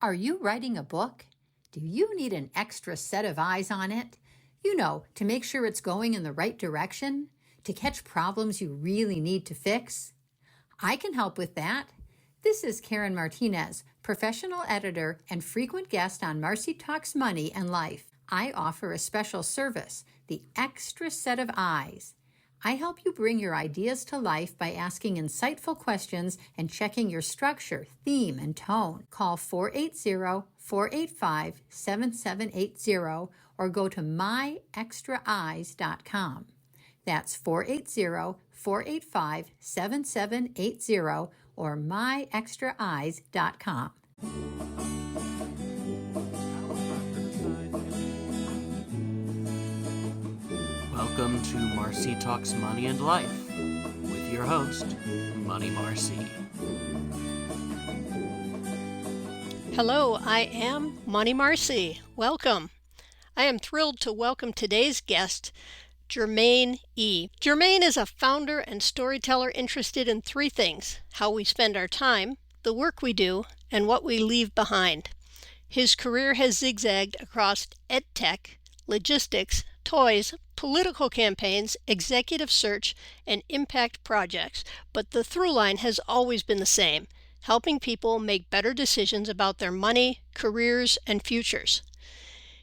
Are you writing a book? Do you need an extra set of eyes on it? You know, to make sure it's going in the right direction, to catch problems you really need to fix? I can help with that. This is Karen Martinez, professional editor and frequent guest on Marci Talks Money and Life. I offer a special service, the extra set of eyes. I help you bring your ideas to life by asking insightful questions and checking your structure, theme, and tone. Call 480-485-7780 or go to myextraeyes.com. That's 480-485-7780 or myextraeyes.com. Welcome to Marci Talks Money and Life with your host, Money Marci. Hello, I am Money Marci. Welcome. I am thrilled to welcome today's guest, Jermaine Ee. Jermaine is a founder and storyteller interested in three things: how we spend our time, the work we do, and what we leave behind. His career has zigzagged across edtech, logistics, toys, political campaigns, executive search, and impact projects, but the through line has always been the same: helping people make better decisions about their money, careers, and futures.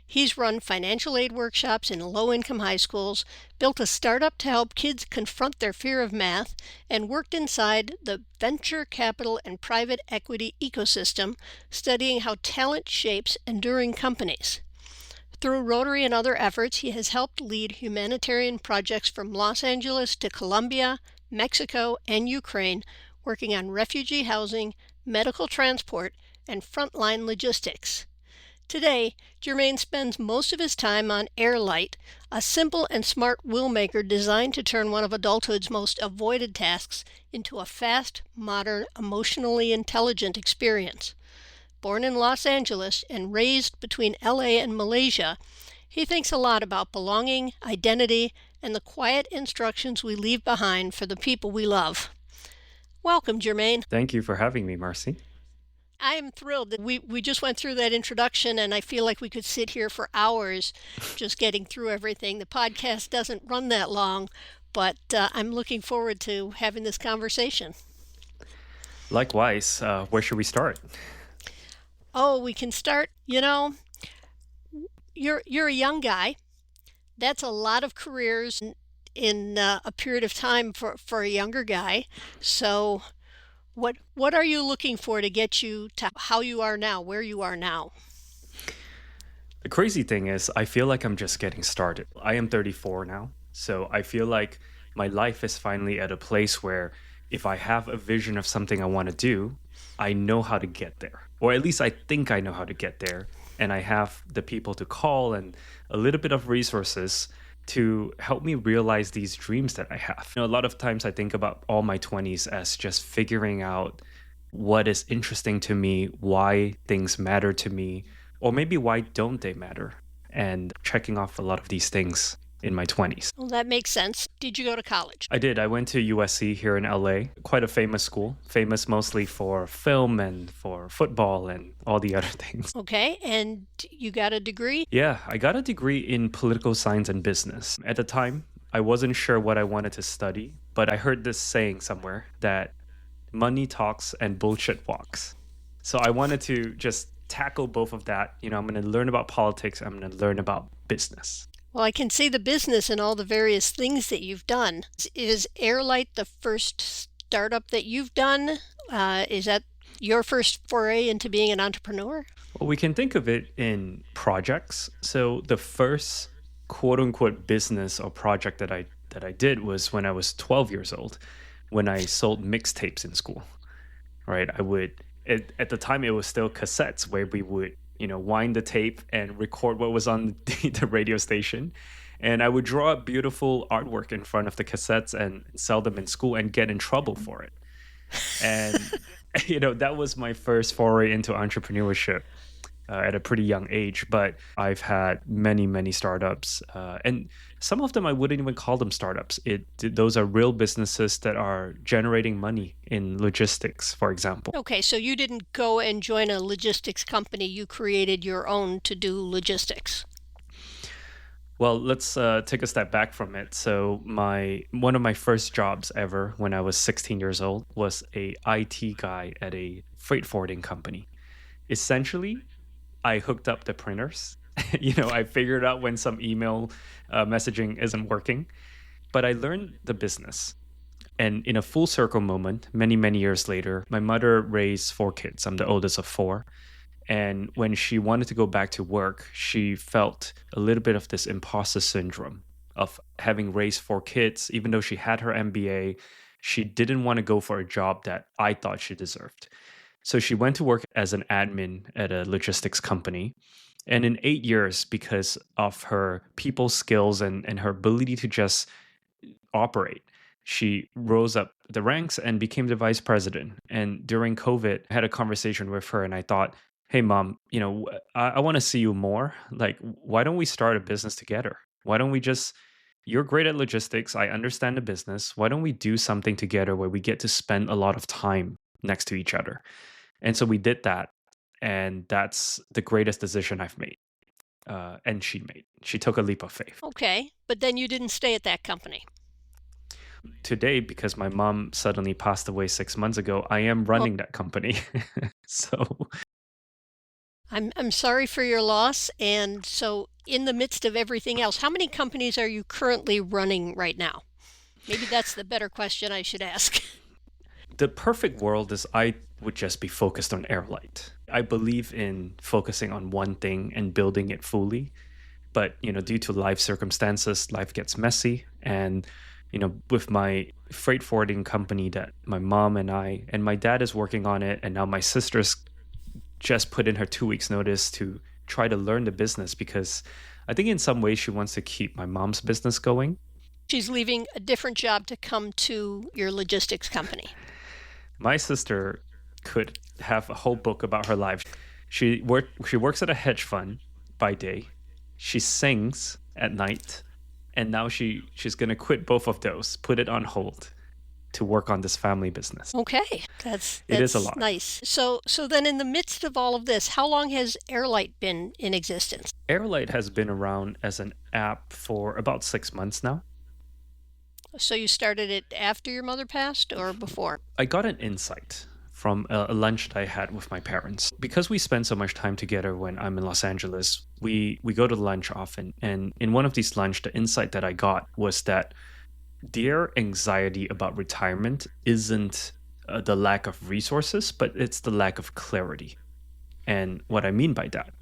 He's run financial aid workshops in low-income high schools, built a startup to help kids confront their fear of math, and worked inside the venture capital and private equity ecosystem, studying how talent shapes enduring companies. Through Rotary and other efforts, he has helped lead humanitarian projects from Los Angeles to Colombia, Mexico, and Ukraine, working on refugee housing, medical transport, and frontline logistics. Today, Jermaine spends most of his time on HeirLight, a simple and smart wheel maker designed to turn one of adulthood's most avoided tasks into a fast, modern, emotionally intelligent experience. Born in Los Angeles and raised between LA and Malaysia, he thinks a lot about belonging, identity, and the quiet instructions we leave behind for the people we love. Welcome, Jermaine. Thank you for having me, Marci. I am thrilled that we just went through that introduction, and I feel like we could sit here for hours just getting through everything. The podcast doesn't run that long, but I'm looking forward to having this conversation. Likewise, where should we start? Oh, we can start, you're a young guy. That's a lot of careers in a period of time for a younger guy. So what are you looking for to get you to how you are now, where you are now? The crazy thing is, I feel like I'm just getting started. I am 34 now, so I feel like my life is finally at a place where if I have a vision of something I want to do, I know how to get there. Or at least I think I know how to get there. And I have the people to call and a little bit of resources to help me realize these dreams that I have. A lot of times I think about all my 20s as just figuring out what is interesting to me, why things matter to me, or maybe why don't they matter, and checking off a lot of these things in my 20s. Well, that makes sense. Did you go to college? I did. I went to USC here in LA, quite a famous school, famous mostly for film and for football and all the other things. Okay, and you got a degree? Yeah, I got a degree in political science and business. At the time, I wasn't sure what I wanted to study, but I heard this saying somewhere that money talks and bullshit walks. So I wanted to just tackle both of that. I'm going to learn about politics. I'm going to learn about business. Well, I can see the business and all the various things that you've done. Is HeirLight the first startup that you've done? Is that your first foray into being an entrepreneur? Well, we can think of it in projects. So the first quote unquote business or project that I did was when I was 12 years old, when I sold mixtapes in school, right? At the time, it was still cassettes where we would wind the tape and record what was on the radio station. And I would draw up beautiful artwork in front of the cassettes and sell them in school and get in trouble for it. And, that was my first foray into entrepreneurship. at a pretty young age, but I've had many, many startups. And some of them I wouldn't even call them startups. Those are real businesses that are generating money in logistics, for example. Okay, so you didn't go and join a logistics company. You created your own to do logistics. Well, let's take a step back from it. So one of my first jobs ever when I was 16 years old was a IT guy at a freight forwarding company. Essentially, I hooked up the printers. I figured out when some email messaging isn't working, but I learned the business. And in a full circle moment, many, many years later, my mother raised 4 kids. I'm the oldest of 4. And when she wanted to go back to work, she felt a little bit of this imposter syndrome of having raised 4 kids. Even though she had her MBA, she didn't want to go for a job that I thought she deserved. So she went to work as an admin at a logistics company. And in 8 years, because of her people skills and her ability to just operate, she rose up the ranks and became the vice president. And during COVID, I had a conversation with her and I thought, hey, mom, I want to see you more. Like, why don't we start a business together? Why don't we you're great at logistics. I understand the business. Why don't we do something together where we get to spend a lot of time next to each other? And so we did that. And that's the greatest decision I've made. And she made. She took a leap of faith. Okay, but then you didn't stay at that company. Today, because my mom suddenly passed away 6 months ago, I am running that company. So I'm sorry for your loss. And so in the midst of everything else, how many companies are you currently running right now? Maybe that's the better question I should ask. The perfect world is I would just be focused on HeirLight. I believe in focusing on one thing and building it fully. But, due to life circumstances, life gets messy. And, with my freight forwarding company that my mom and I, and my dad is working on it. And now my sister's just put in her 2 weeks notice to try to learn the business because I think in some ways she wants to keep my mom's business going. She's leaving a different job to come to your logistics company. My sister could have a whole book about her life. She works at a hedge fund by day. She sings at night. And now she's going to quit both of those, put it on hold to work on this family business. Okay, that's it is a lot. Nice. So then in the midst of all of this, how long has HeirLight been in existence? HeirLight has been around as an app for about 6 months now. So you started it after your mother passed or before? I got an insight from a lunch that I had with my parents. Because we spend so much time together when I'm in Los Angeles, we go to lunch often. And in one of these lunch, the insight that I got was that their anxiety about retirement isn't the lack of resources, but it's the lack of clarity. And what I mean by that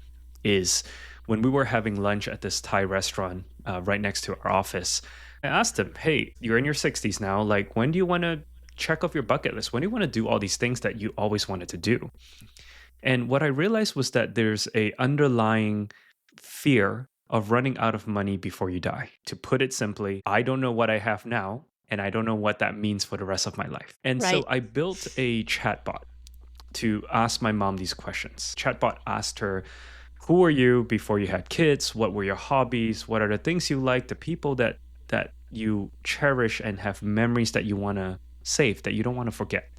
is when we were having lunch at this Thai restaurant right next to our office, I asked them, hey, you're in your 60s now. Like, when do you want to check off your bucket list? When do you want to do all these things that you always wanted to do? And what I realized was that there's a underlying fear of running out of money before you die. To put it simply, I don't know what I have now, and I don't know what that means for the rest of my life. And so I built a chatbot to ask my mom these questions. Chatbot asked her, who were you before you had kids? What were your hobbies? What are the things you like? The people that you cherish and have memories that you want to save, that you don't want to forget.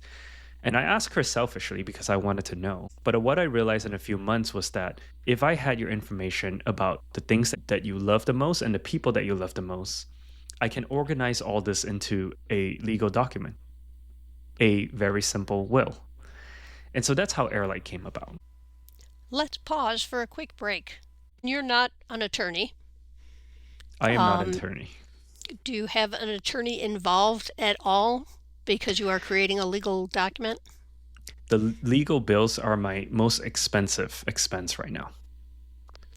And I asked her selfishly because I wanted to know. But what I realized in a few months was that if I had your information about the things that you love the most and the people that you love the most, I can organize all this into a legal document, a very simple will. And so that's how HeirLight came about. Let's pause for a quick break. You're not an attorney. I am not an attorney. Do you have an attorney involved at all because you are creating a legal document? The legal bills are my most expensive expense right now.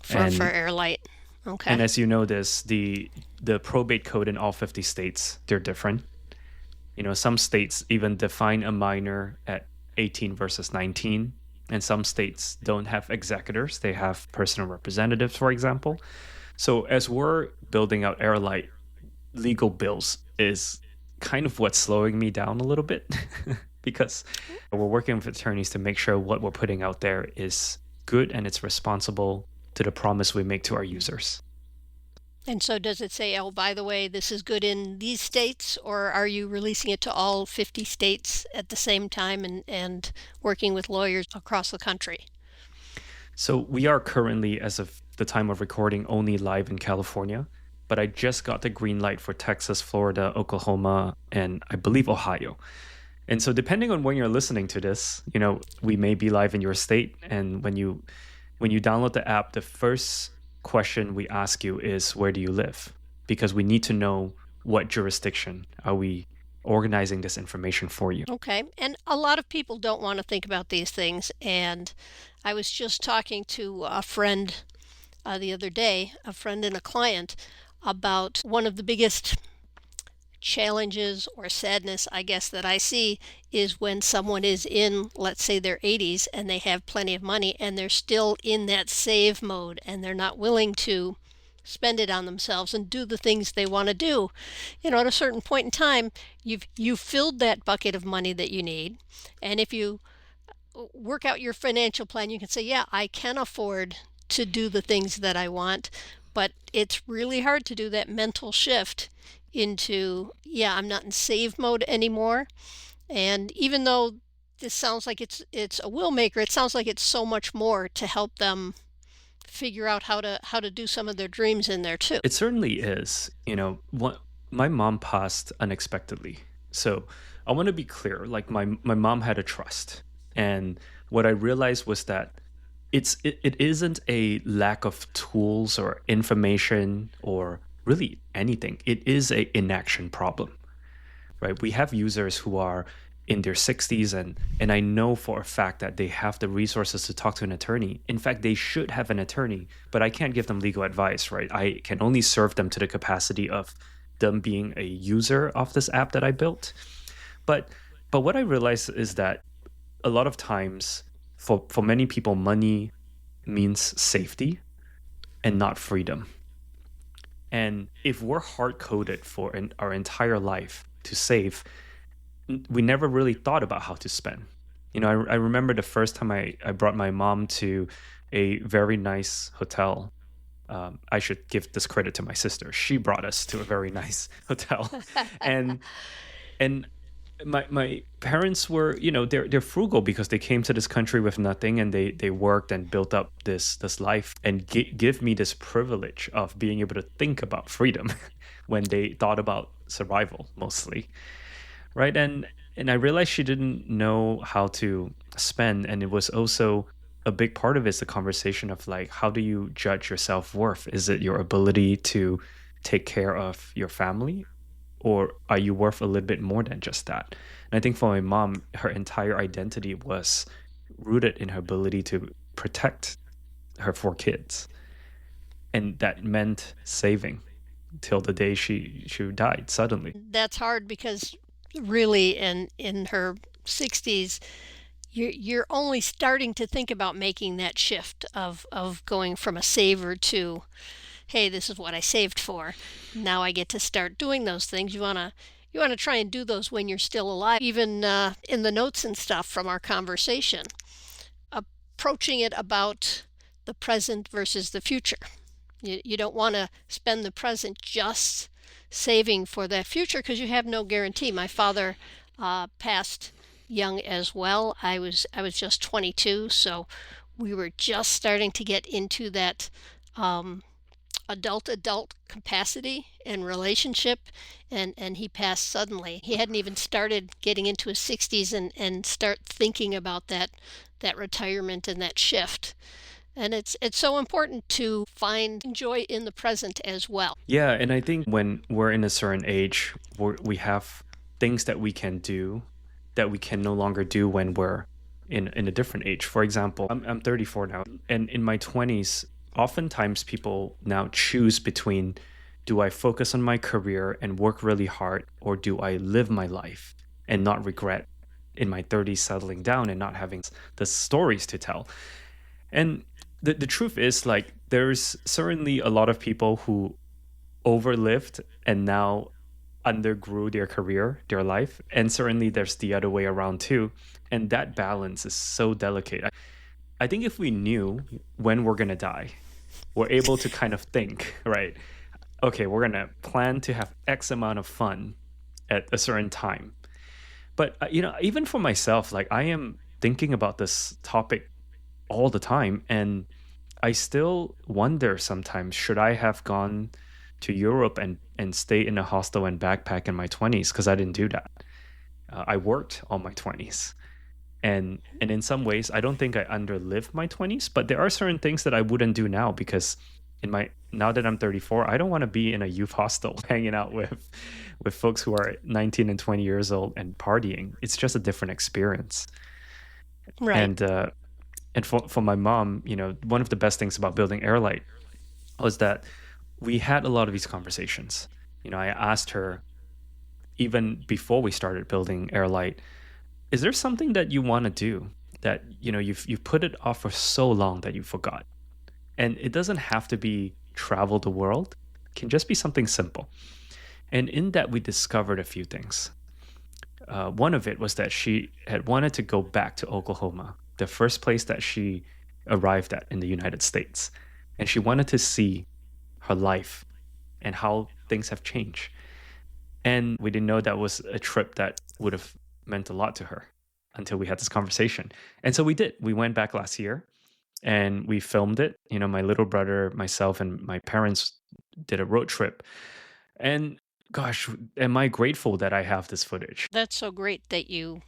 For HeirLight. Okay. And as you know the probate code in all 50 states, they're different. Some states even define a minor at 18 versus 19. And some states don't have executors. They have personal representatives, for example. So as we're building out HeirLight, legal bills is kind of what's slowing me down a little bit because we're working with attorneys to make sure what we're putting out there is good and it's responsible to the promise we make to our users. And so does it say, oh, by the way, this is good in these states, or are you releasing it to all 50 states at the same time and working with lawyers across the country? So we are currently, as of the time of recording, only live in California, but I just got the green light for Texas, Florida, Oklahoma, and I believe Ohio. And so depending on when you're listening to this, we may be live in your state. And when you download the app, the first question we ask you is, where do you live? Because we need to know what jurisdiction are we organizing this information for you. Okay. And a lot of people don't want to think about these things. And I was just talking to a friend the other day, a friend and a client, about one of the biggest challenges or sadness, I guess, that I see is when someone is in, let's say, their 80s and they have plenty of money and they're still in that save mode and they're not willing to spend it on themselves and do the things they want to do. At a certain point in time, you've filled that bucket of money that you need, and if you work out your financial plan, you can say, yeah, I can afford to do the things that I want, but it's really hard to do that mental shift into, yeah, I'm not in save mode anymore. And even though this sounds like it's a will maker, it sounds like it's so much more to help them figure out how to do some of their dreams in there too. It certainly is. My mom passed unexpectedly. So I want to be clear, like my mom had a trust. And what I realized was that it isn't a lack of tools or information or really anything. It is an inaction problem, right? We have users who are in their 60s and I know for a fact that they have the resources to talk to an attorney. In fact, they should have an attorney, but I can't give them legal advice, right? I can only serve them to the capacity of them being a user of this app that I built. But what I realized is that a lot of times for many people, money means safety and not freedom. And if we're hard-coded for our entire life to save, we never really thought about how to spend. I remember the first time I brought my mom to a very nice hotel. I should give this credit to my sister. She brought us to a very nice hotel. and my parents were, they're frugal because they came to this country with nothing and they worked and built up this life and give me this privilege of being able to think about freedom when they thought about survival mostly. Right. And I realized she didn't know how to spend. And it was also a big part of it is the conversation of like, how do you judge your self-worth? Is it your ability to take care of your family? Or are you worth a little bit more than just that? And I think for my mom, her entire identity was rooted in her ability to protect her 4 kids. And that meant saving till the day she died suddenly. That's hard because really in her 60s, you're only starting to think about making that shift of going from a saver to, hey, this is what I saved for. Now I get to start doing those things. You want to try and do those when you're still alive. Even in the notes and stuff from our conversation, approaching it about the present versus the future. You don't want to spend the present just saving for that future because you have no guarantee. My father passed young as well. I was just 22, so we were just starting to get into that adult capacity and relationship, and he passed suddenly. He hadn't even started getting into his 60s and start thinking about that retirement and that shift. And it's so important to find joy in the present as well. Yeah, and I think when we're in a certain age, we have things that we can do that we can no longer do when we're in a different age. For example, I'm 34 now, and in my 20s, oftentimes people now choose between, do I focus on my career and work really hard, or do I live my life and not regret in my 30s settling down and not having the stories to tell? And the truth is, like, there's certainly a lot of people who overlived and now undergrew their career, their life. And certainly there's the other way around too. And that balance is so delicate. I think if we knew when we're going to die, we're able to kind of think, right? Okay, we're going to plan to have X amount of fun at a certain time. But, even for myself, like I am thinking about this topic all the time. And I still wonder sometimes, should I have gone to Europe and stay in a hostel and backpack in my 20s? Because I didn't do that. I worked all my 20s. And in some ways, I don't think I underlived my 20s, but there are certain things that I wouldn't do now because now that I'm 34, I don't want to be in a youth hostel hanging out with folks who are 19 and 20 years old and partying. It's just a different experience. Right. And for my mom, one of the best things about building HeirLight was that we had a lot of these conversations. I asked her even before we started building HeirLight, is there something that you want to do that you've put it off for so long that you forgot? And it doesn't have to be travel the world. It can just be something simple. And in that, we discovered a few things. One of it was that she had wanted to go back to Oklahoma, the first place that she arrived at in the United States. And she wanted to see her life and how things have changed. And we didn't know that was a trip that would have meant a lot to her until we had this conversation. And so we did. We went back last year and we filmed it. My little brother, myself, and my parents did a road trip. And gosh, am I grateful that I have this footage. That's so great that you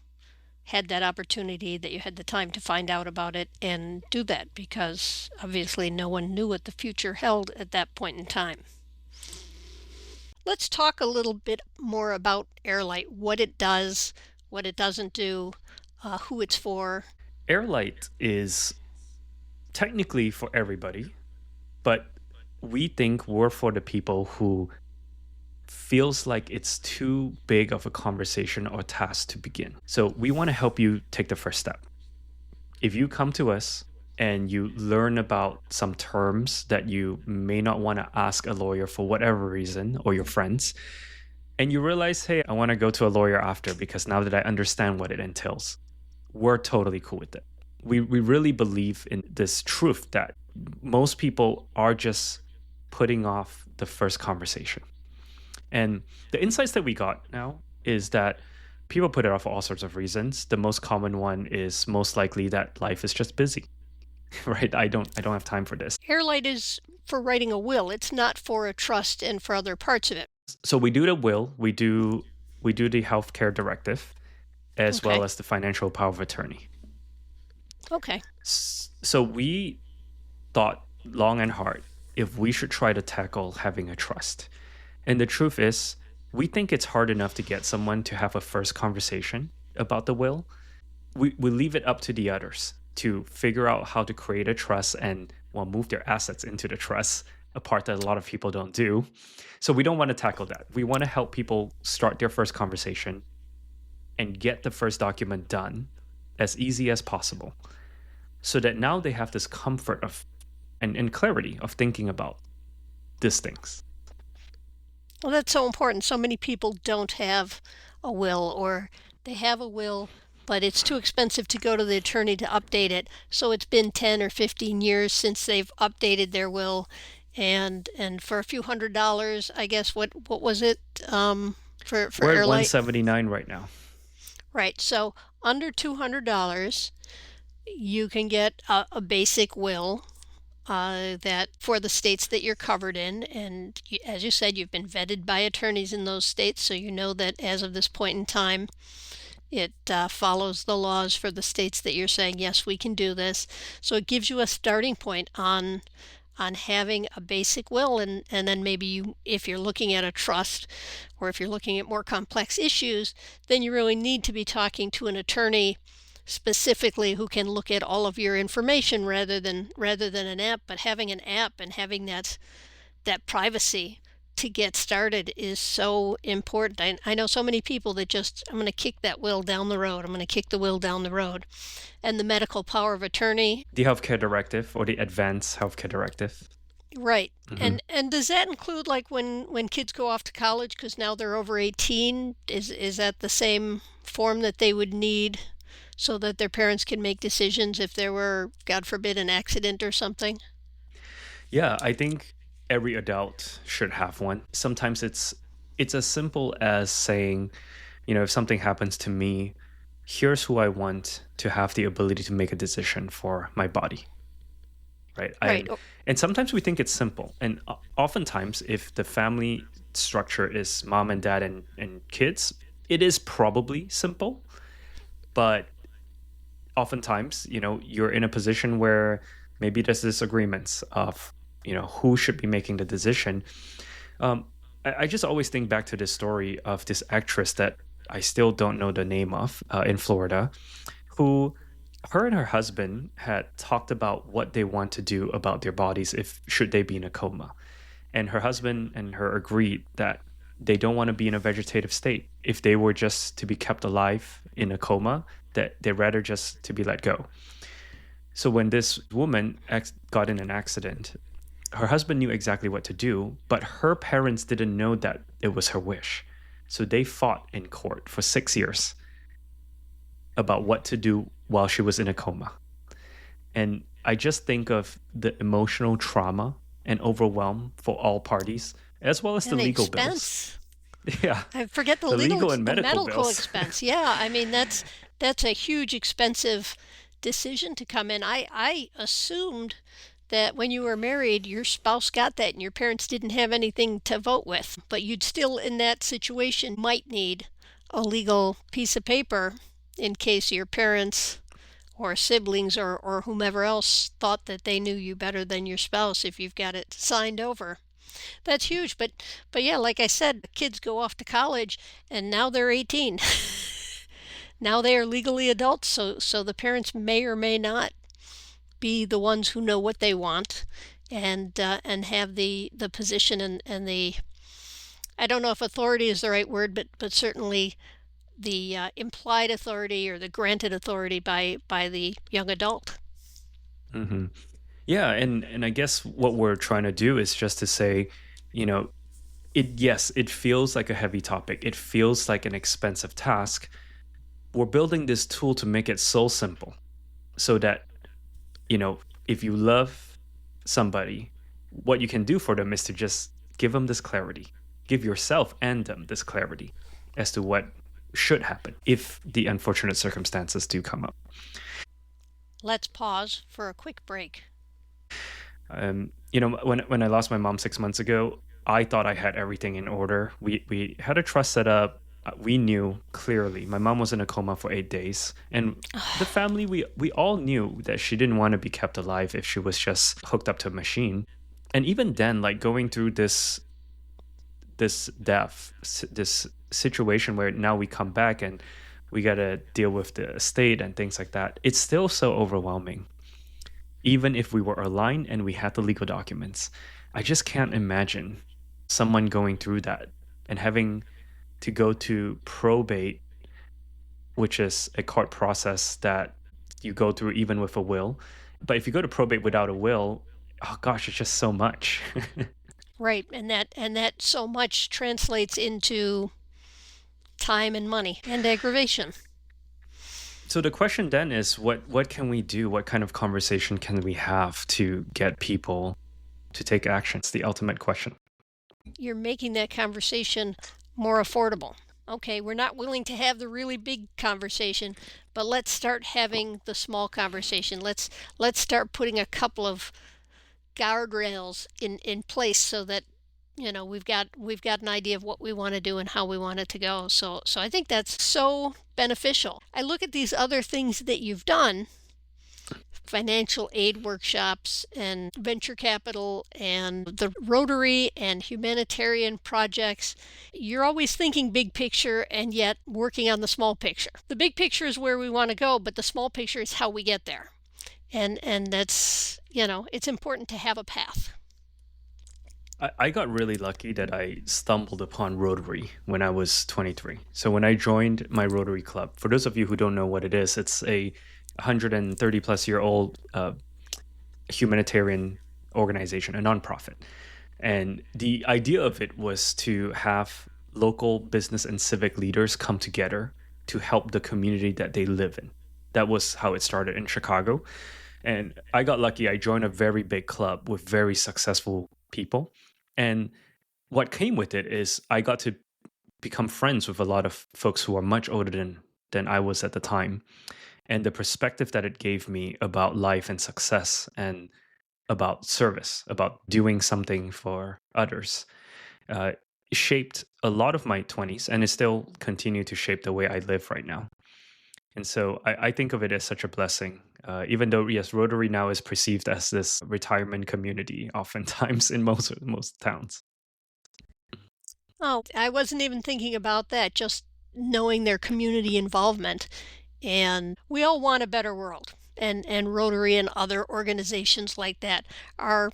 had that opportunity, that you had the time to find out about it and do that, because obviously no one knew what the future held at that point in time. Let's talk a little bit more about HeirLight, what it does, what it doesn't do, who it's for. HeirLight is technically for everybody, but we think we're for the people who feels like it's too big of a conversation or task to begin. So we want to help you take the first step. If you come to us and you learn about some terms that you may not want to ask a lawyer for whatever reason, or your friends, and you realize, hey, I want to go to a lawyer after because now that I understand what it entails, we're totally cool with it. We really believe in this truth that most people are just putting off the first conversation. And the insights that we got now is that people put it off for all sorts of reasons. The most common one is most likely that life is just busy, right? I don't have time for this. HeirLight is for writing a will. It's not for a trust and for other parts of it. So we do the will, we do the healthcare directive, as well as the financial power of attorney. Okay. So we thought long and hard if we should try to tackle having a trust. And the truth is, we think it's hard enough to get someone to have a first conversation about the will. We leave it up to the others to figure out how to create a trust and move their assets into the trust, a part that a lot of people don't do. So we don't want to tackle that. We want to help people start their first conversation and get the first document done as easy as possible, so that now they have this comfort of and clarity of thinking about these things. Well, that's so important. So many people don't have a will, or they have a will, but it's too expensive to go to the attorney to update it. So it's been 10 or 15 years since they've updated their will. And for a few $100s, I guess, what was it for We're at HeirLight? $179 right now. Right. So under $200, you can get a basic will that for the states that you're covered in. And as you said, you've been vetted by attorneys in those states, so you know that as of this point in time, it follows the laws for the states that you're saying, yes, we can do this. So it gives you a starting point on having a basic will, and then maybe you, if you're looking at a trust, or if you're looking at more complex issues, then you really need to be talking to an attorney specifically who can look at all of your information rather than an app. But having an app and having that privacy to get started is so important. I know so many people that just, I'm going to kick that will down the road. I'm going to kick the will down the road. And the medical power of attorney. The healthcare directive, or the advanced healthcare directive. Right. Mm-hmm. And does that include like when kids go off to college, because now they're over 18? Is that the same form that they would need so that their parents can make decisions if there were, God forbid, an accident or something? Yeah, I think every adult should have one. Sometimes it's as simple as saying, if something happens to me, here's who I want to have the ability to make a decision for my body, right? Right. And sometimes we think it's simple. And oftentimes, if the family structure is mom and dad and kids, it is probably simple. But oftentimes, you're in a position where maybe there's disagreements of, who should be making the decision. I just always think back to this story of this actress that I still don't know the name of in Florida, who her and her husband had talked about what they want to do about their bodies if should they be in a coma. And her husband and her agreed that they don't want to be in a vegetative state. If they were just to be kept alive in a coma, that they'd rather just to be let go. So when this woman got in an accident, her husband knew exactly what to do, but her parents didn't know that it was her wish. So they fought in court for 6 years about what to do while she was in a coma. And I just think of the emotional trauma and overwhelm for all parties, as well as And the the legal expense. bills. Yeah, I forget the legal and medical bills. expense. Yeah, I mean that's a huge expensive decision to come in. I assumed that when you were married, your spouse got that and your parents didn't have anything to vote with, but you'd still in that situation might need a legal piece of paper in case your parents or siblings or whomever else thought that they knew you better than your spouse if you've got it signed over. That's huge, but yeah, like I said, the kids go off to college and now they're 18. Now they are legally adults, so the parents may or may not be the ones who know what they want and have the position and the, I don't know if authority is the right word, but certainly the implied authority or the granted authority by the young adult. Hmm. Yeah, and I guess what we're trying to do is just to say, it feels like a heavy topic. It feels like an expensive task. We're building this tool to make it so simple so that, if you love somebody, what you can do for them is to just give them this clarity, give yourself and them this clarity as to what should happen if the unfortunate circumstances do come up. Let's pause for a quick break. When I lost my mom 6 months ago, I thought I had everything in order. We had a trust set up. We knew clearly my mom was in a coma for 8 days, and the family, we all knew that she didn't want to be kept alive if she was just hooked up to a machine. And even then, like going through this death, this situation where now we come back and we got to deal with the estate and things like that, it's still so overwhelming. Even if we were aligned and we had the legal documents, I just can't imagine someone going through that and having to go to probate, which is a court process that you go through even with a will. But if you go to probate without a will, oh gosh, it's just so much. Right, and that so much translates into time and money and aggravation. So the question then is, what can we do? What kind of conversation can we have to get people to take action? It's the ultimate question. You're making that conversation more affordable. Okay, we're not willing to have the really big conversation, but let's start having the small conversation. Let's start putting a couple of guardrails in place so that we've got an idea of what we want to do and how we want it to go. So I think that's so beneficial. I look at these other things that you've done, financial aid workshops and venture capital and the Rotary and humanitarian projects. You're always thinking big picture and yet working on the small picture. The big picture is where we want to go, but the small picture is how we get there. And that's, it's important to have a path. I got really lucky that I stumbled upon Rotary when I was 23. So when I joined my Rotary Club, for those of you who don't know what it is, it's a 130 plus year old humanitarian organization, a nonprofit. And the idea of it was to have local business and civic leaders come together to help the community that they live in. That was how it started in Chicago. And I got lucky. I joined a very big club with very successful people. And what came with it is I got to become friends with a lot of folks who are much older than I was at the time. And the perspective that it gave me about life and success and about service, about doing something for others, uh, shaped a lot of my 20s, and it still continue to shape the way I live right now. And so I think of it as such a blessing, even though, yes, Rotary now is perceived as this retirement community oftentimes in most towns. Oh, I wasn't even thinking about that, just knowing their community involvement. And we all want a better world. And Rotary and other organizations like that are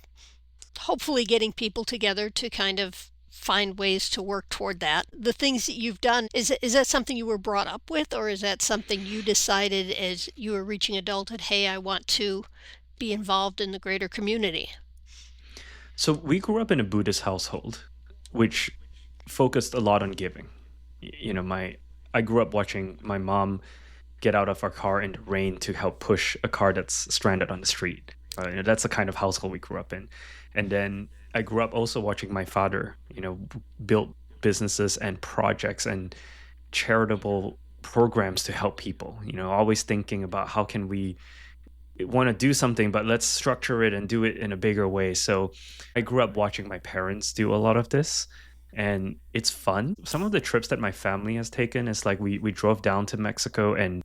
hopefully getting people together to kind of find ways to work toward that. The things that you've done, is that something you were brought up with, or is that something you decided as you were reaching adulthood, hey, I want to be involved in the greater community? So we grew up in a Buddhist household, which focused a lot on giving. I grew up watching my mom get out of our car in the rain to help push a car that's stranded on the street. That's the kind of household we grew up in. And then I grew up also watching my father, build businesses and projects and charitable programs to help people, always thinking about how can we want to do something, but let's structure it and do it in a bigger way. So I grew up watching my parents do a lot of this, and it's fun. Some of the trips that my family has taken is like we drove down to Mexico and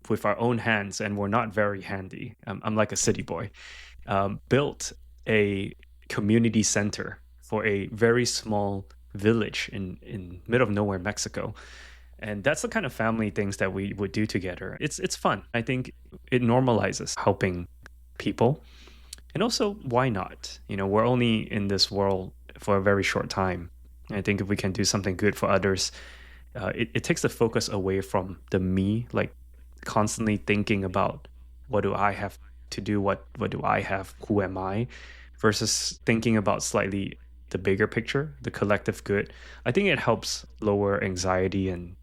with our own hands, and we're not very handy. I'm like a city boy. Built a community center for a very small village in middle of nowhere Mexico. And that's the kind of family things that we would do together. It's fun. I think it normalizes helping people. And also, why not? We're only in this world for a very short time. And I think if we can do something good for others, it takes the focus away from the me, like constantly thinking about what do I have to do, what do I have, who am I, versus thinking about slightly the bigger picture, the collective good. I think it helps lower anxiety and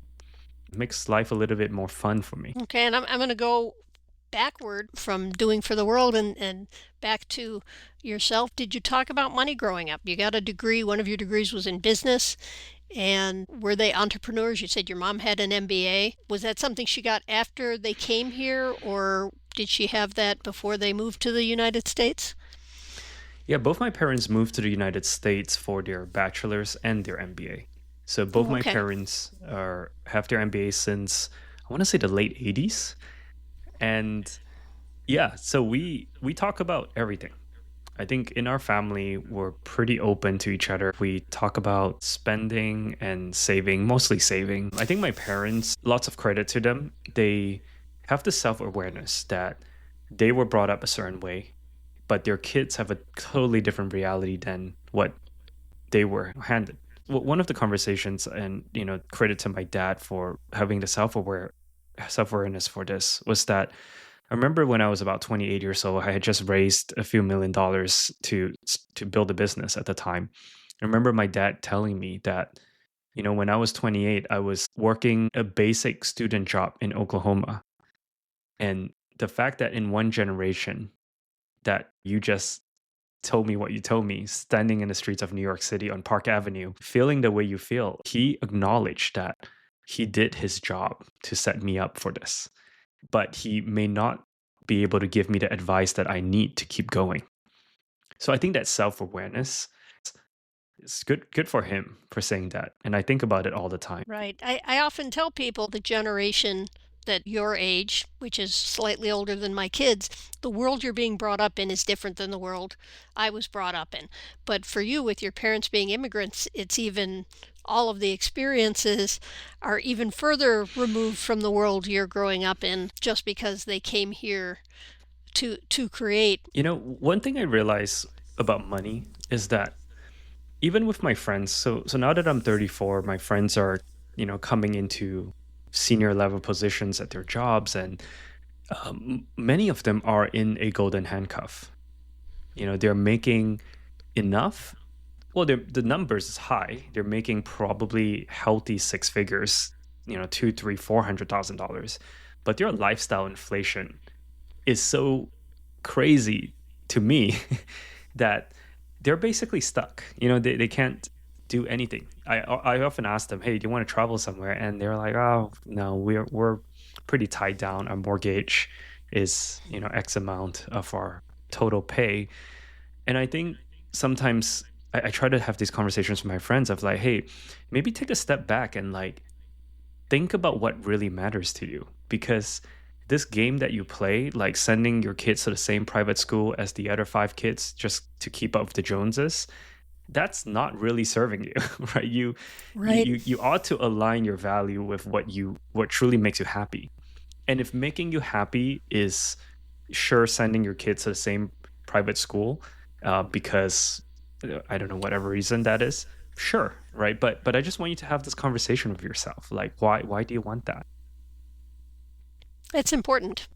makes life a little bit more fun for me. Okay, and I'm going to go backward from doing for the world and back to yourself. Did you talk about money growing up? You got a degree, one of your degrees was in business. And were they entrepreneurs? You said your mom had an MBA. Was that something she got after they came here, or did she have that before they moved to the United States? Yeah, both my parents moved to the United States for their bachelor's and their MBA. So both my parents have their MBA since, I want to say, the late 80s. And yeah, so we talk about everything. I think in our family, we're pretty open to each other. We talk about spending and saving, mostly saving. I think my parents, lots of credit to them. They have the self-awareness that they were brought up a certain way, but their kids have a totally different reality than what they were handed. One of the conversations, and credit to my dad for having the self-awareness for this, was that I remember when I was about 28 years old, I had just raised a few $1 million to build a business at the time. I remember my dad telling me that, when I was 28, I was working a basic student job in Oklahoma. And the fact that in one generation that you just told me what you told me, standing in the streets of New York City on Park Avenue, feeling the way you feel, he acknowledged that he did his job to set me up for this, but he may not be able to give me the advice that I need to keep going. So I think that self-awareness is good for him for saying that. And I think about it all the time. Right. I often tell people the generation that your age, which is slightly older than my kids, the world you're being brought up in is different than the world I was brought up in. But for you, with your parents being immigrants, it's even, all of the experiences are even further removed from the world you're growing up in, just because they came here to create. One thing I realize about money is that even with my friends, so now that I'm 34, my friends are, coming into senior level positions at their jobs, and many of them are in a golden handcuff. They're making enough. Well, the numbers is high. They're making probably healthy six figures, $200,000, $300,000, $400,000. but their lifestyle inflation is so crazy to me that they're basically stuck. They can't do anything. I often ask them, hey, do you want to travel somewhere? And they're like, oh no, we're pretty tied down. Our mortgage is X amount of our total pay. And I think sometimes I try to have these conversations with my friends of like, hey, maybe take a step back and like think about what really matters to you, because this game that you play, like sending your kids to the same private school as the other 5 kids just to keep up with the Joneses, that's not really serving you, right? You ought to align your value with what truly makes you happy. And if making you happy is sure sending your kids to the same private school because I don't know, whatever reason that is, sure, right? But I just want you to have this conversation with yourself, like why do you want that? It's important.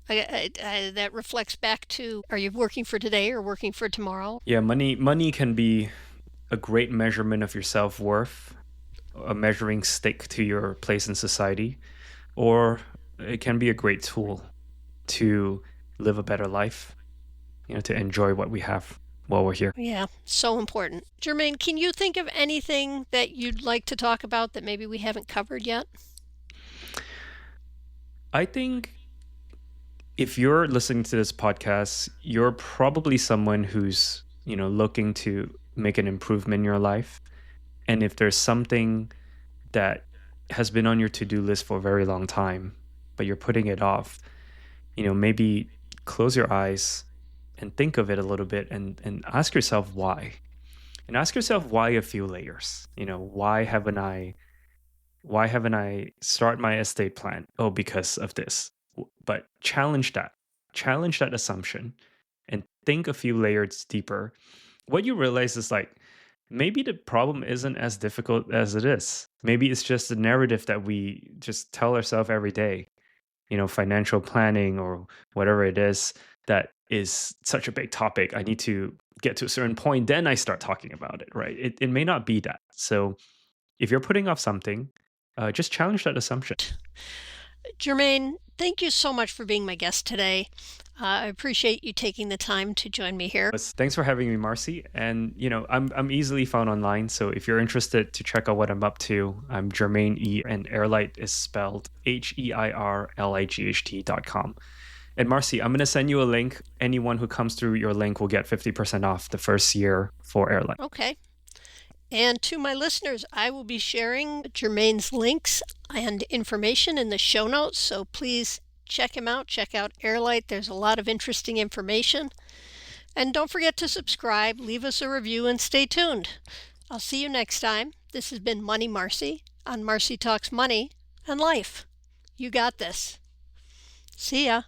That reflects back to, are you working for today or working for tomorrow? Yeah, money can be a great measurement of your self-worth, a measuring stick to your place in society, or it can be a great tool to live a better life, to enjoy what we have while we're here. Yeah, so important. Jermaine, can you think of anything that you'd like to talk about that maybe we haven't covered yet? I think if you're listening to this podcast, you're probably someone who's, looking to make an improvement in your life. And if there's something that has been on your to-do list for a very long time, but you're putting it off, maybe close your eyes and think of it a little bit and ask yourself why. And ask yourself why a few layers. Why haven't I start my estate plan? Oh, because of this. But challenge that assumption and think a few layers deeper. What you realize is like, maybe the problem isn't as difficult as it is. Maybe it's just the narrative that we just tell ourselves every day, financial planning or whatever it is, that is such a big topic. I need to get to a certain point, then I start talking about it, right? It may not be that. So if you're putting off something, just challenge that assumption. Jermaine, thank you so much for being my guest today. I appreciate you taking the time to join me here. Thanks for having me, Marci. And I'm easily found online. So if you're interested to check out what I'm up to, I'm Jermaine Ee, and HeirLight is spelled HeirLight.com. And Marci, I'm going to send you a link. Anyone who comes through your link will get 50% off the first year for HeirLight. Okay. And to my listeners, I will be sharing Jermaine's links and information in the show notes. So please check him out. Check out HeirLight. There's a lot of interesting information. And don't forget to subscribe, leave us a review, and stay tuned. I'll see you next time. This has been Money Marci on Marci Talks Money and Life. You got this. See ya.